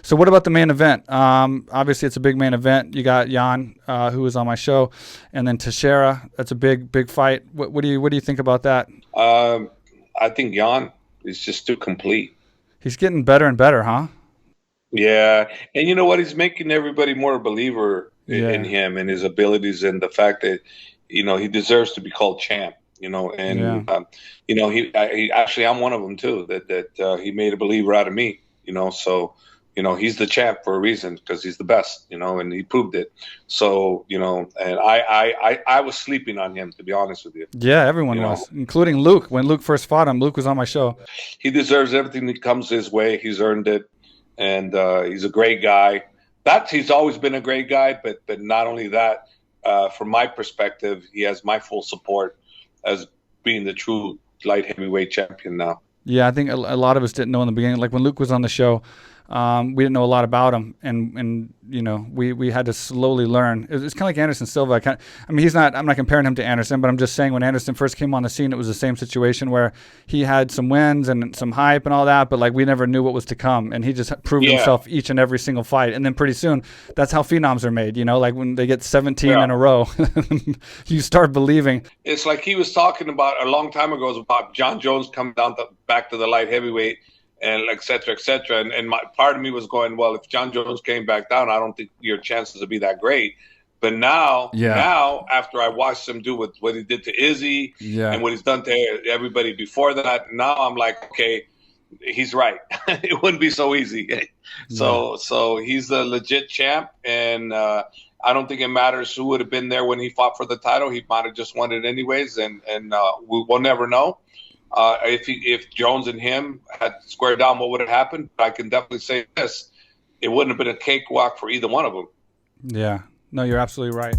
So what about the main event? Obviously, it's a big main event. You got Jan, who was on my show, and then Teixeira. That's a big fight. What do you think about that? I think Jan is just too complete. He's getting better and better, huh? Yeah, and you know what? He's making everybody more a believer in him and his abilities, and the fact that he deserves to be called champ. And he actually, I'm one of them too. That he made a believer out of me. So he's the champ for a reason, because he's the best. And he proved it. So and I was sleeping on him, to be honest with you. Yeah, everyone was, including Luke. When Luke first fought him, Luke was on my show. He deserves everything that comes his way. He's earned it. And he's a great guy. He's always been a great guy, but not only that, from my perspective, he has my full support as being the true light heavyweight champion now. Yeah, I think a lot of us didn't know in the beginning. Like when Luke was on the show, we didn't know a lot about him, and we had to slowly learn. It's kind of like Anderson Silva. I'm not comparing him to Anderson, but I'm just saying when Anderson first came on the scene, it was the same situation where he had some wins and some hype and all that, but like we never knew what was to come, and he just proved himself each and every single fight. And then pretty soon, that's how phenoms are made. Like when they get 17 in a row, you start believing. It's like he was talking about a long time ago about John Jones coming back to the light heavyweight, and et cetera. And my part of me was going, well, if John Jones came back down, I don't think your chances would be that great. But now after I watched him do what he did to Izzy and what he's done to everybody before that, now I'm like, okay, he's right. It wouldn't be so easy. So he's the legit champ, and I don't think it matters who would have been there when he fought for the title. He might have just won it anyways, and we'll never know. If Jones and him had squared down, what would have happened? I can definitely say this: it wouldn't have been a cakewalk for either one of them. Yeah, no, you're absolutely right.